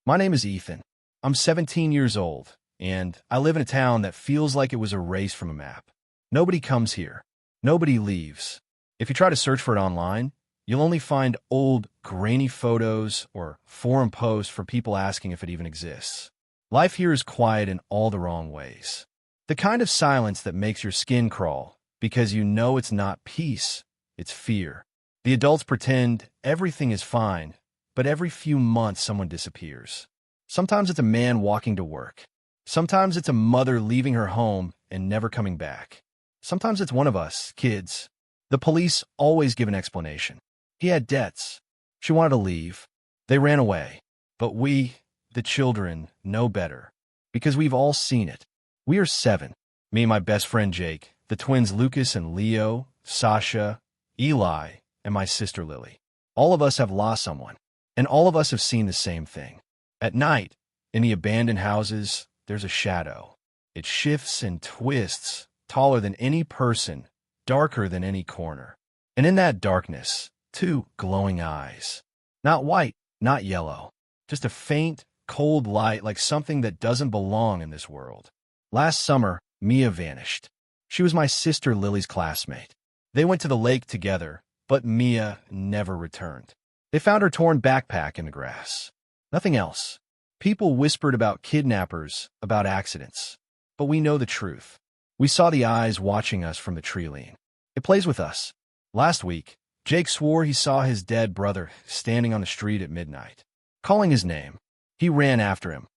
My name is Ethan. I'm 17 years old, and I live in a town that feels like it was erased from a map. Nobody comes here. Nobody leaves. If you try to search for it online, you'll only find old, grainy photos or forum posts for people asking if it even exists. Life here is quiet in all the wrong ways. The kind of silence that makes your skin crawl because you know it's not peace, it's fear. The adults pretend everything is fine, but every few months someone disappears. Sometimes it's a man walking to work. Sometimes it's a mother leaving her home and never coming back. Sometimes it's one of us, kids. The police always give an explanation. He had debts. She wanted to leave. They ran away. But we, the children, know better. Because we've all seen it. We are 7. Me and my best friend Jake, the twins Lucas and Leo, Sasha, Eli, and my sister Lily. All of us have lost someone. And all of us have seen the same thing. At night, in the abandoned houses, there's a shadow. It shifts and twists, taller than any person, darker than any corner. And in that darkness, 2 glowing eyes. Not white, not yellow. Just a faint, cold light like something that doesn't belong in this world. Last summer, Mia vanished. She was my sister Lily's classmate. They went to the lake together, but Mia never returned. They found her torn backpack in the grass. Nothing else. People whispered about kidnappers, about accidents. But we know the truth. We saw the eyes watching us from the tree line. It plays with us. Last week, Jake swore he saw his dead brother standing on the street at midnight. Calling his name, he ran after him,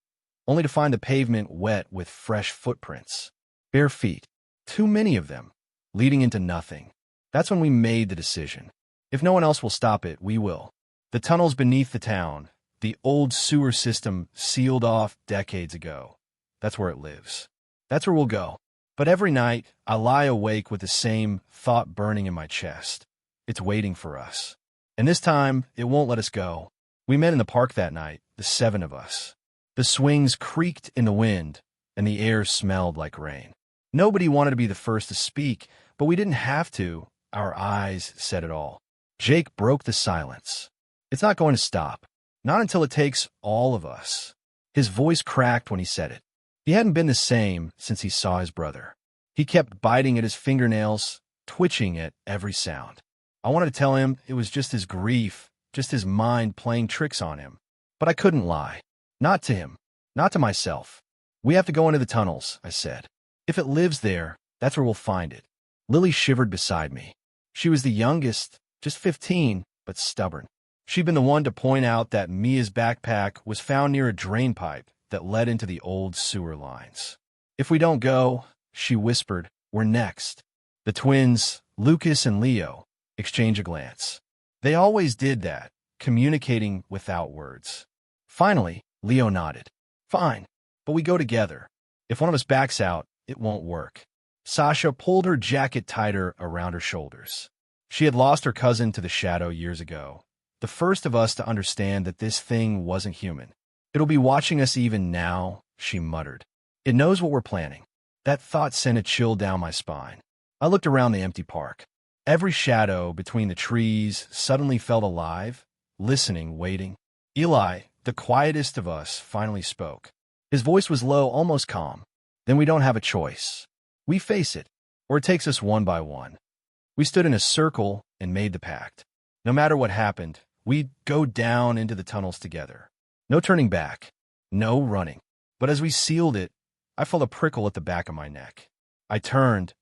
only to find the pavement wet with fresh footprints. Bare feet. Too many of them, leading into nothing. That's when we made the decision. If no one else will stop it, we will. The tunnels beneath the town, the old sewer system sealed off decades ago. That's where it lives. That's where we'll go. But every night, I lie awake with the same thought burning in my chest. It's waiting for us. And this time, it won't let us go. We met in the park that night, the 7 of us. The swings creaked in the wind, and the air smelled like rain. Nobody wanted to be the first to speak, but we didn't have to. Our eyes said it all. Jake broke the silence. It's not going to stop. Not until it takes all of us. His voice cracked when he said it. He hadn't been the same since he saw his brother. He kept biting at his fingernails, twitching at every sound. I wanted to tell him it was just his grief, just his mind playing tricks on him. But I couldn't lie. Not to him. Not to myself. We have to go into the tunnels, I said. If it lives there, that's where we'll find it. Lily shivered beside me. She was the youngest, just 15, but stubborn. She'd been the one to point out that Mia's backpack was found near a drain pipe that led into the old sewer lines. If we don't go, she whispered, we're next. The twins, Lucas and Leo, exchanged a glance. They always did that, communicating without words. Finally, Leo nodded. Fine, but we go together. If one of us backs out, it won't work. Sasha pulled her jacket tighter around her shoulders. She had lost her cousin to the shadow years ago. The first of us to understand that this thing wasn't human. It'll be watching us even now, she muttered. It knows what we're planning. That thought sent a chill down my spine. I looked around the empty park. Every shadow between the trees suddenly felt alive, listening, waiting. Eli, the quietest of us, finally spoke. His voice was low, almost calm. Then we don't have a choice. We face it, or it takes us one by one. We stood in a circle and made the pact. No matter what happened, we'd go down into the tunnels together. No turning back. No running. But as we sealed it, I felt a prickle at the back of my neck. I turned,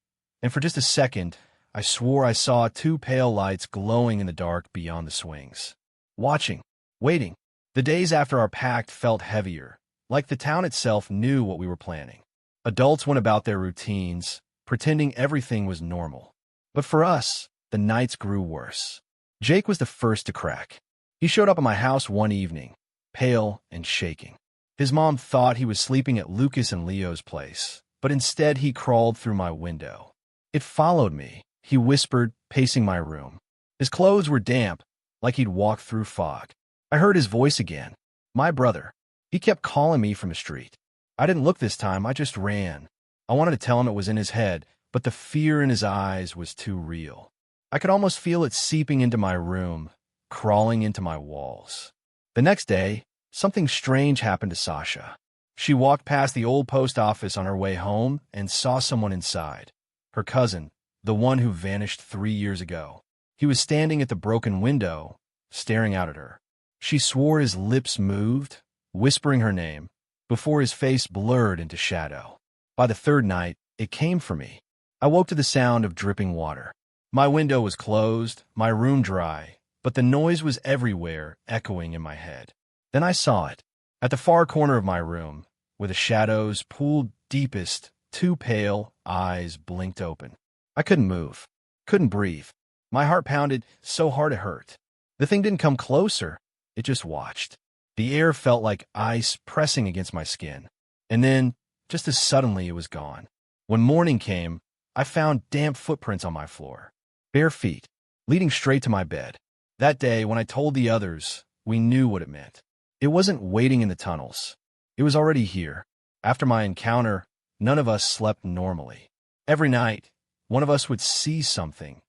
and for just a second, I swore I saw 2 pale lights glowing in the dark beyond the swings. Watching. Waiting. The days after our pact felt heavier, like the town itself knew what we were planning. Adults went about their routines, pretending everything was normal. But for us, the nights grew worse. Jake was the first to crack. He showed up at my house one evening, pale and shaking. His mom thought he was sleeping at Lucas and Leo's place, but instead he crawled through my window. It followed me, he whispered, pacing my room. His clothes were damp, like he'd walked through fog. I heard his voice again. My brother. He kept calling me from the street. I didn't look this time, I just ran. I wanted to tell him it was in his head, but the fear in his eyes was too real. I could almost feel it seeping into my room, crawling into my walls. The next day, Something strange happened to Sasha. She walked past the old post office on her way home and saw someone inside. Her cousin, the one who vanished 3 years ago. He was standing at the broken window, staring out at her. She swore his lips moved, whispering her name, before his face blurred into shadow. By the third night, it came for me. I woke to the sound of dripping water. My window was closed, my room dry, but the noise was everywhere, echoing in my head. Then I saw it. At the far corner of my room, where the shadows pooled deepest, two pale eyes blinked open. I couldn't move, couldn't breathe. My heart pounded so hard it hurt. The thing didn't come closer, it just watched. The air felt like ice pressing against my skin. And then, just as suddenly, it was gone. When morning came, I found damp footprints on my floor. Bare feet, leading straight to my bed. That day, when I told the others, we knew what it meant. It wasn't waiting in the tunnels. It was already here. After my encounter, none of us slept normally. Every night, one of us would see something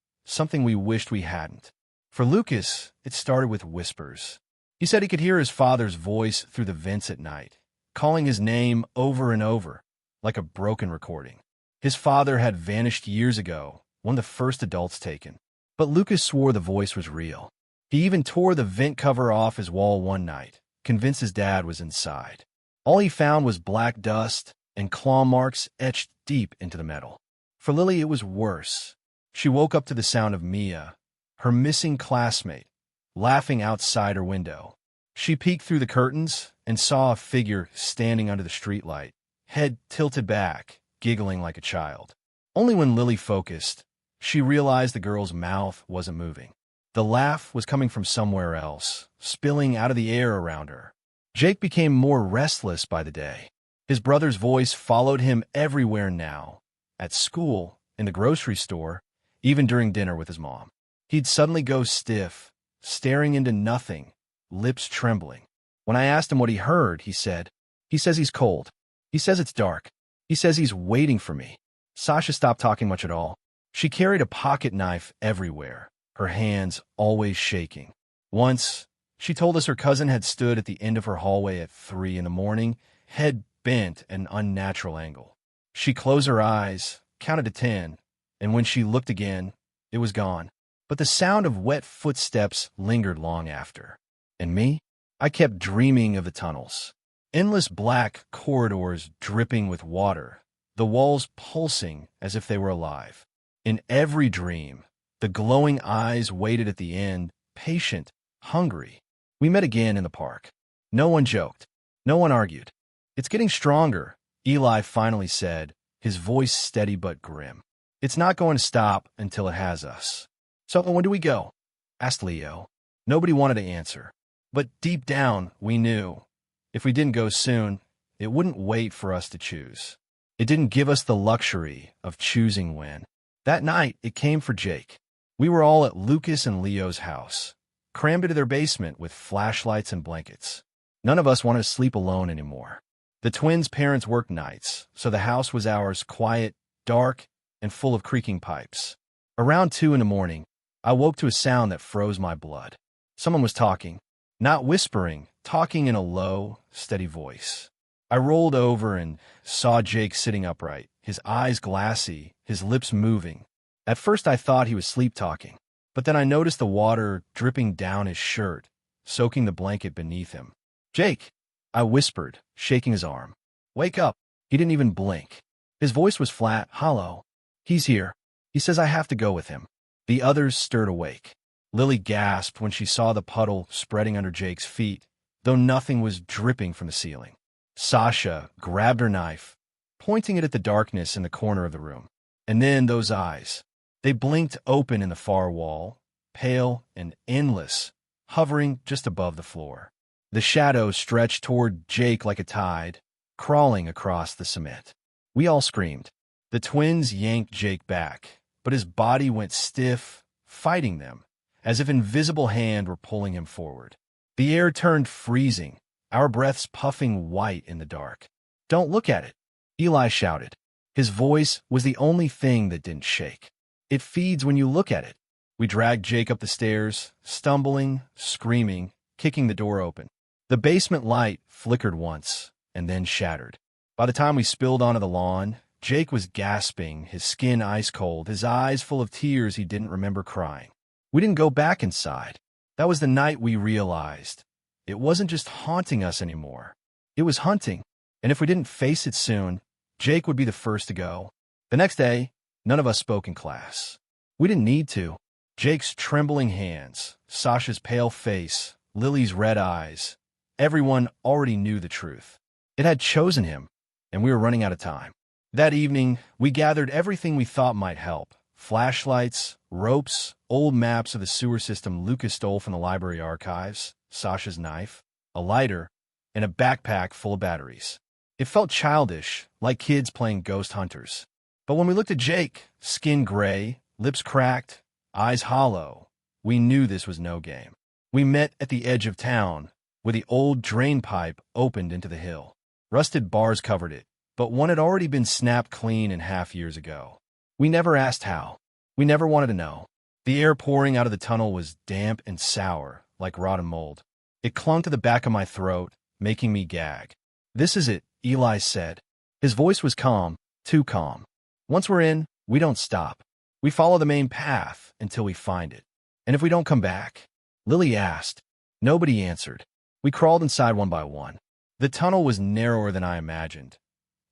we wished we hadn't. For Lucas, it started with whispers. He said he could hear his father's voice through the vents at night, calling his name over and over, like a broken recording. His father had vanished years ago, one of the first adults taken. But Lucas swore the voice was real. He even tore the vent cover off his wall one night, convinced his dad was inside. All he found was black dust and claw marks etched deep into the metal. For Lily, it was worse. She woke up to the sound of Mia, her missing classmate, laughing outside her window. She peeked through the curtains and saw a figure standing under the streetlight, head tilted back, giggling like a child. Only when Lily focused, she realized the girl's mouth wasn't moving. The laugh was coming from somewhere else, spilling out of the air around her. Jake became more restless by the day. His brother's voice followed him everywhere now. At school, in the grocery store, even during dinner with his mom. He'd suddenly go stiff, staring into nothing, lips trembling. When I asked him what he heard, he says he's cold. He says it's dark. He says he's waiting for me. Sasha stopped talking much at all. She carried a pocket knife everywhere, her hands always shaking. Once, she told us her cousin had stood at the end of her hallway at 3 a.m, head bent at an unnatural angle. She closed her eyes, counted to 10, and when she looked again, it was gone. But the sound of wet footsteps lingered long after. And me? I kept dreaming of the tunnels. Endless black corridors dripping with water, the walls pulsing as if they were alive. In every dream, the glowing eyes waited at the end, patient, hungry. We met again in the park. No one joked. No one argued. "It's getting stronger," Eli finally said, his voice steady but grim. "It's not going to stop until it has us." "So when do we go?" asked Leo. Nobody wanted to answer. But deep down, we knew. If we didn't go soon, it wouldn't wait for us to choose. It didn't give us the luxury of choosing when. That night, it came for Jake. We were all at Lucas and Leo's house, crammed into their basement with flashlights and blankets. None of us wanted to sleep alone anymore. The twins' parents worked nights, so the house was ours, quiet, dark, and full of creaking pipes. Around 2 a.m, I woke to a sound that froze my blood. Someone was talking, not whispering, talking in a low, steady voice. I rolled over and saw Jake sitting upright, his eyes glassy, his lips moving. At first I thought he was sleep-talking, but then I noticed the water dripping down his shirt, soaking the blanket beneath him. "Jake," I whispered, shaking his arm. "Wake up." He didn't even blink. His voice was flat, hollow. "He's here. He says I have to go with him." The others stirred awake. Lily gasped when she saw the puddle spreading under Jake's feet, though nothing was dripping from the ceiling. Sasha grabbed her knife, pointing it at the darkness in the corner of the room. And then those eyes. They blinked open in the far wall, pale and endless, hovering just above the floor. The shadow stretched toward Jake like a tide, crawling across the cement. We all screamed. The twins yanked Jake back, but his body went stiff, fighting them, as if an invisible hand were pulling him forward. The air turned freezing, our breaths puffing white in the dark. "Don't look at it," Eli shouted. His voice was the only thing that didn't shake. "It feeds when you look at it." We dragged Jake up the stairs, stumbling, screaming, kicking the door open. The basement light flickered once and then shattered. By the time we spilled onto the lawn, Jake was gasping, his skin ice cold, his eyes full of tears he didn't remember crying. We didn't go back inside. That was the night we realized it wasn't just haunting us anymore. It was hunting, and if we didn't face it soon, Jake would be the first to go. The next day, none of us spoke in class. We didn't need to. Jake's trembling hands, Sasha's pale face, Lily's red eyes. Everyone already knew the truth. It had chosen him, and we were running out of time. That evening, we gathered everything we thought might help. Flashlights, ropes, old maps of the sewer system Lucas stole from the library archives, Sasha's knife, a lighter, and a backpack full of batteries. It felt childish, like kids playing ghost hunters. But when we looked at Jake, skin gray, lips cracked, eyes hollow, we knew this was no game. We met at the edge of town, where the old drain pipe opened into the hill. Rusted bars covered it, but one had already been snapped clean in half years ago. We never asked how. We never wanted to know. The air pouring out of the tunnel was damp and sour, like rotten mold. It clung to the back of my throat, making me gag. "This is it," Eli said. His voice was calm, too calm. "Once we're in, we don't stop. We follow the main path until we find it. And if we don't come back?" Lily asked. Nobody answered. We crawled inside one by one. The tunnel was narrower than I imagined.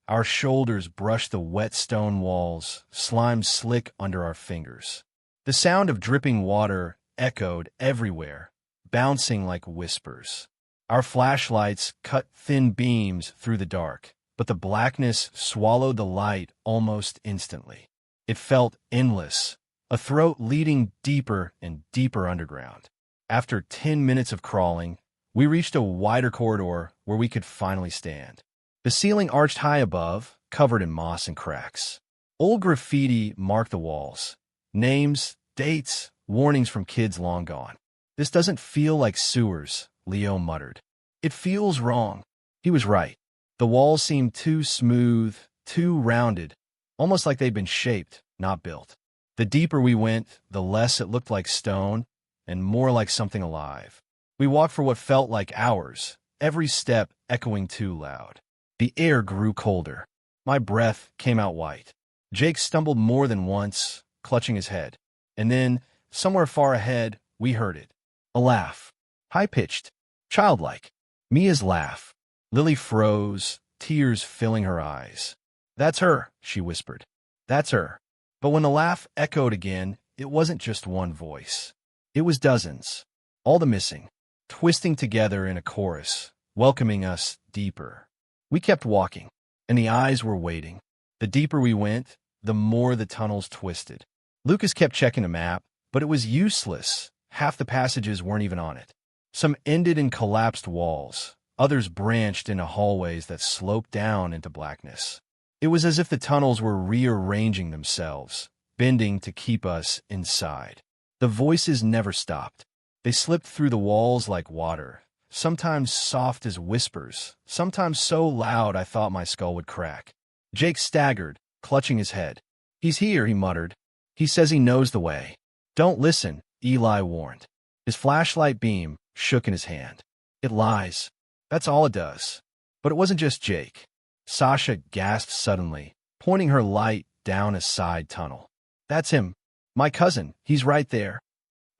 Our shoulders brushed the wet stone walls, slime slick under our fingers. The sound of dripping water echoed everywhere, bouncing like whispers. Our flashlights cut thin beams through the dark, but the blackness swallowed the light almost instantly. It felt endless, a throat leading deeper and deeper underground. After 10 minutes of crawling, we reached a wider corridor where we could finally stand. The ceiling arched high above, covered in moss and cracks. Old graffiti marked the walls. Names, dates, warnings from kids long gone. "This doesn't feel like sewers," Leo muttered. "It feels wrong." He was right. The walls seemed too smooth, too rounded, almost like they'd been shaped, not built. The deeper we went, the less it looked like stone and more like something alive. We walked for what felt like hours, every step echoing too loud. The air grew colder. My breath came out white. Jake stumbled more than once, clutching his head. And then, somewhere far ahead, we heard it. A laugh. High-pitched. Childlike. Mia's laugh. Lily froze, tears filling her eyes. "That's her," she whispered. "That's her." But when the laugh echoed again, it wasn't just one voice. It was dozens. All the missing. Twisting together in a chorus, welcoming us deeper. We kept walking, and the eyes were waiting. The deeper we went, the more the tunnels twisted. Lucas kept checking the map, but it was useless. Half the passages weren't even on it. Some ended in collapsed walls. Others branched into hallways that sloped down into blackness. It was as if the tunnels were rearranging themselves, bending to keep us inside. The voices never stopped. They slipped through the walls like water, sometimes soft as whispers, sometimes so loud I thought my skull would crack. Jake staggered, clutching his head. "He's here," he muttered. "He says he knows the way." "Don't listen," Eli warned. His flashlight beam shook in his hand. "It lies. That's all it does." But it wasn't just Jake. Sasha gasped suddenly, pointing her light down a side tunnel. "That's him. My cousin. He's right there."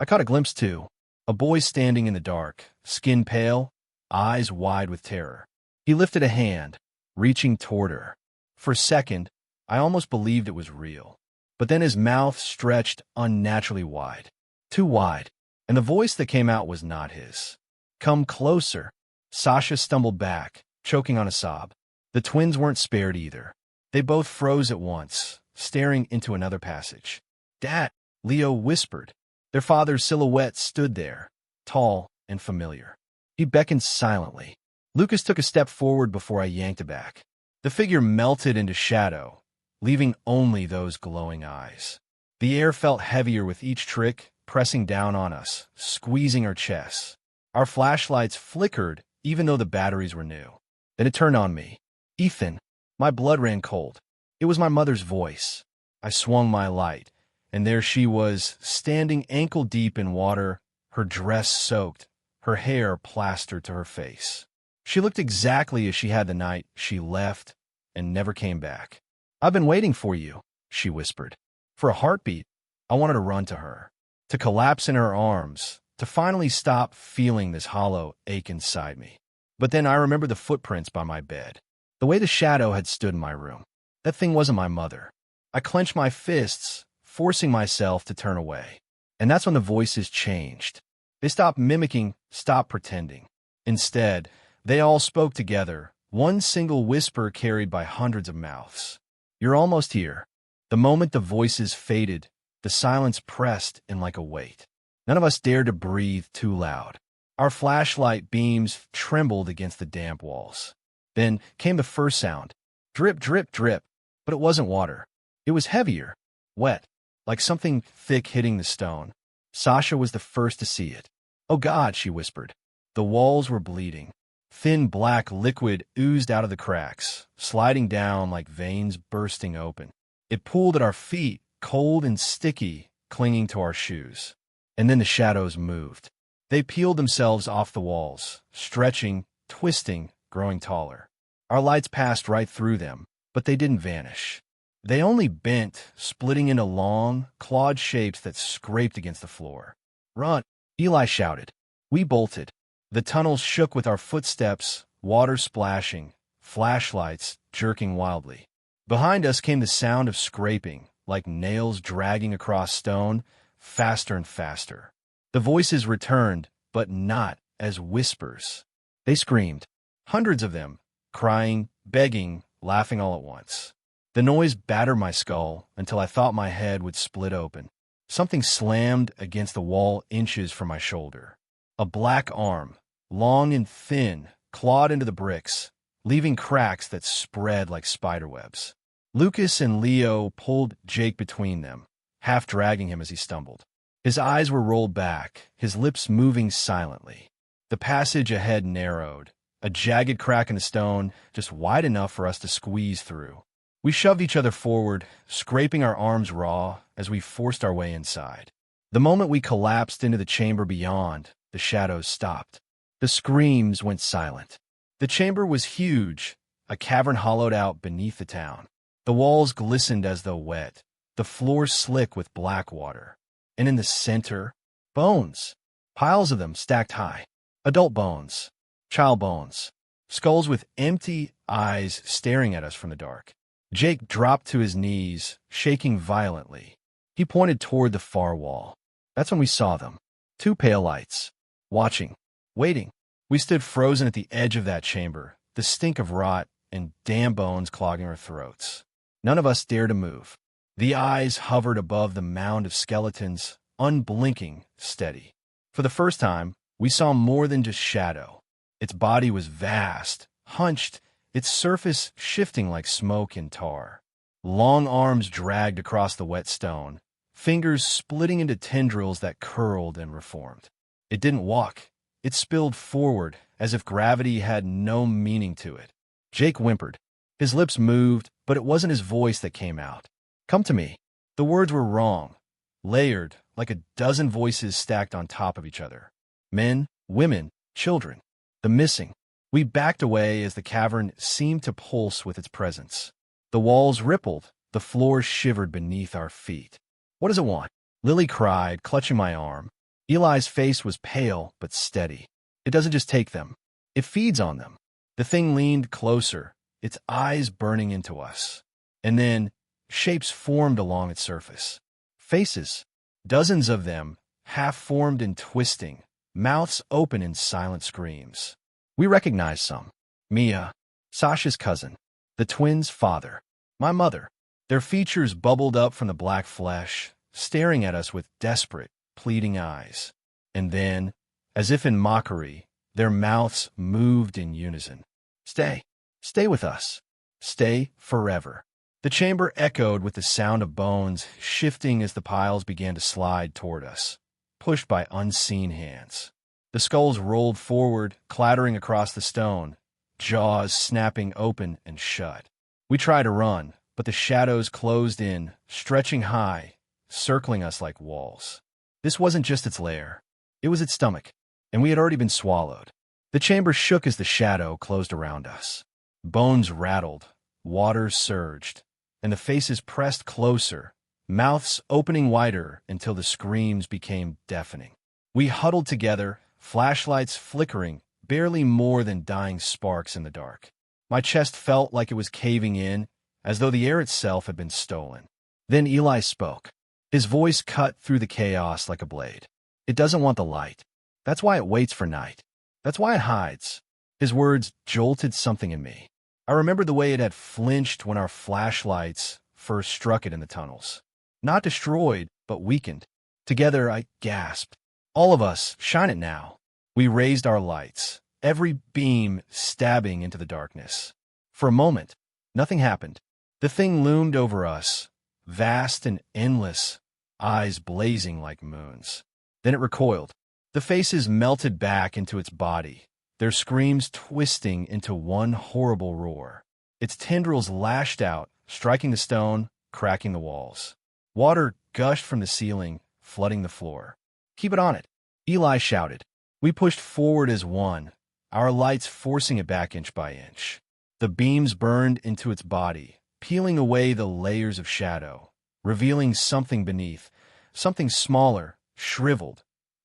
I caught a glimpse too. A boy standing in the dark, skin pale, eyes wide with terror. He lifted a hand, reaching toward her. For a second, I almost believed it was real. But then his mouth stretched unnaturally wide. Too wide. And the voice that came out was not his. "Come closer." Sasha stumbled back, choking on a sob. The twins weren't spared either. They both froze at once, staring into another passage. "Dad," Leo whispered. Their father's silhouette stood there, tall and familiar. He beckoned silently. Lucas took a step forward before I yanked it back. The figure melted into shadow, leaving only those glowing eyes. The air felt heavier with each trick, pressing down on us, squeezing our chests. Our flashlights flickered, even though the batteries were new. Then it turned on me. "Ethan." My blood ran cold. It was my mother's voice. I swung my light, and there she was, standing ankle-deep in water, her dress soaked, her hair plastered to her face. She looked exactly as she had the night she left and never came back. "I've been waiting for you," she whispered. For a heartbeat, I wanted to run to her, to collapse in her arms, to finally stop feeling this hollow ache inside me. But then I remembered the footprints by my bed, the way the shadow had stood in my room. That thing wasn't my mother. I clenched my fists, forcing myself to turn away. And that's when the voices changed. They stopped mimicking, stopped pretending. Instead, they all spoke together, one single whisper carried by hundreds of mouths. "You're almost here." The moment the voices faded, the silence pressed in like a weight. None of us dared to breathe too loud. Our flashlight beams trembled against the damp walls. Then came the first sound. Drip, drip, drip. But it wasn't water. It was heavier, wet, like something thick hitting the stone. Sasha was the first to see it. "Oh God," she whispered. The walls were bleeding. Thin black liquid oozed out of the cracks, sliding down like veins bursting open. It pooled at our feet, cold and sticky, clinging to our shoes. And then the shadows moved. They peeled themselves off the walls, stretching, twisting, growing taller. Our lights passed right through them, but they didn't vanish. They only bent, splitting into long, clawed shapes that scraped against the floor. "Run!" Eli shouted. We bolted. The tunnels shook with our footsteps, water splashing, flashlights jerking wildly. Behind us came the sound of scraping, like nails dragging across stone, faster and faster. The voices returned, but not as whispers. They screamed, hundreds of them, crying, begging, laughing all at once. The noise battered my skull until I thought my head would split open. Something slammed against the wall inches from my shoulder. A black arm, long and thin, clawed into the bricks, leaving cracks that spread like spiderwebs. Lucas and Leo pulled Jake between them, half dragging him as he stumbled. His eyes were rolled back, his lips moving silently. The passage ahead narrowed, a jagged crack in the stone just wide enough for us to squeeze through. We shoved each other forward, scraping our arms raw as we forced our way inside. The moment we collapsed into the chamber beyond, the shadows stopped. The screams went silent. The chamber was huge, a cavern hollowed out beneath the town. The walls glistened as though wet, the floor slick with black water. And in the center, bones. Piles of them stacked high. Adult bones, child bones, skulls with empty eyes staring at us from the dark. Jake dropped to his knees, shaking violently. He pointed toward the far wall. That's when we saw them. Two pale lights. Watching. Waiting. We stood frozen at the edge of that chamber, the stink of rot and damn bones clogging our throats. None of us dared to move. The eyes hovered above the mound of skeletons, unblinking, steady. For the first time, we saw more than just shadow. Its body was vast, hunched, its surface shifting like smoke and tar. Long arms dragged across the wet stone, fingers splitting into tendrils that curled and reformed. It didn't walk. It spilled forward, as if gravity had no meaning to it. Jake whimpered. His lips moved, but it wasn't his voice that came out. "Come to me." The words were wrong, layered, like a dozen voices stacked on top of each other. Men, women, children. The missing. We backed away as the cavern seemed to pulse with its presence. The walls rippled, the floor shivered beneath our feet. "What does it want?" Lily cried, clutching my arm. Eli's face was pale but steady. "It doesn't just take them. It feeds on them." The thing leaned closer, its eyes burning into us. And then shapes formed along its surface. Faces. Dozens of them, half-formed and twisting, mouths open in silent screams. We recognized some. Mia, Sasha's cousin, the twins' father, my mother. Their features bubbled up from the black flesh, staring at us with desperate, pleading eyes. And then, as if in mockery, their mouths moved in unison. "Stay. Stay with us. Stay forever." The chamber echoed with the sound of bones shifting as the piles began to slide toward us, pushed by unseen hands. The skulls rolled forward, clattering across the stone, jaws snapping open and shut. We tried to run, but the shadows closed in, stretching high, circling us like walls. This wasn't just its lair. It was its stomach. and we had already been swallowed. The chamber shook as the shadow closed around us. Bones rattled, waters surged, and the faces pressed closer, mouths opening wider until the screams became deafening. We huddled together, flashlights flickering, barely more than dying sparks in the dark. My chest felt like it was caving in, as though the air itself had been stolen. Then Eli spoke. His voice cut through the chaos like a blade. It doesn't want the light. That's why it waits for night. That's why it hides. His words jolted something in me. I remembered the way it had flinched when our flashlights first struck it in the tunnels. Not destroyed, but weakened. Together, I gasped. All of us, shine it now. We raised our lights, every beam stabbing into the darkness. For a moment, nothing happened. The thing loomed over us, vast and endless, eyes blazing like moons. Then it recoiled. The faces melted back into its body, their screams twisting into one horrible roar. Its tendrils lashed out, striking the stone, cracking the walls. Water gushed from the ceiling, flooding the floor. "Keep it on it," Eli shouted. We pushed forward as one, our lights forcing it back inch by inch. The beams burned into its body, peeling away the layers of shadow, revealing something beneath, something smaller, shriveled,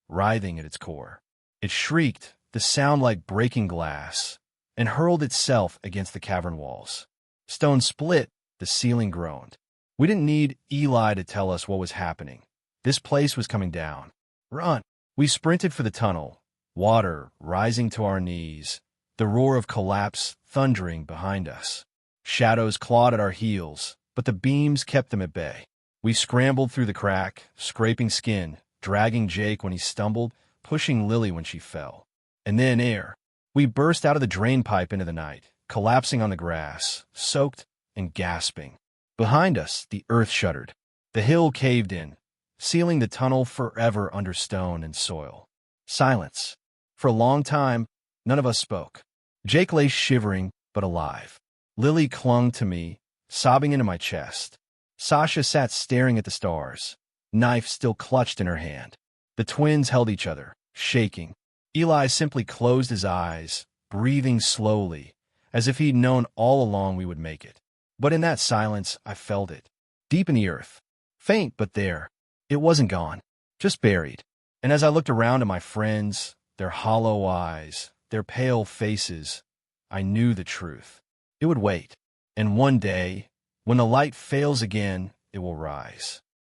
writhing at its core. It shrieked, the sound like breaking glass, and hurled itself against the cavern walls. Stone split, the ceiling groaned. We didn't need Eli to tell us what was happening. This place was coming down. "Run!" We sprinted for the tunnel, water rising to our knees, the roar of collapse thundering behind us. Shadows clawed at our heels, but the beams kept them at bay. We scrambled through the crack, scraping skin, dragging Jake when he stumbled, pushing Lily when she fell. And then air. We burst out of the drain pipe into the night, collapsing on the grass, soaked and gasping. Behind us, the earth shuddered. The hill caved in, sealing the tunnel forever under stone and soil. Silence. For a long time, none of us spoke. Jake lay shivering, but alive. Lily clung to me, sobbing into my chest. Sasha sat staring at the stars, knife still clutched in her hand. The twins held each other, shaking. Eli simply closed his eyes, breathing slowly, as if he'd known all along we would make it. But in that silence, I felt it. Deep in the earth. Faint, but there. It wasn't gone, just buried. And as I looked around at my friends, their hollow eyes, their pale faces, I knew the truth. It would wait. And one day, when the light fails again, it will rise.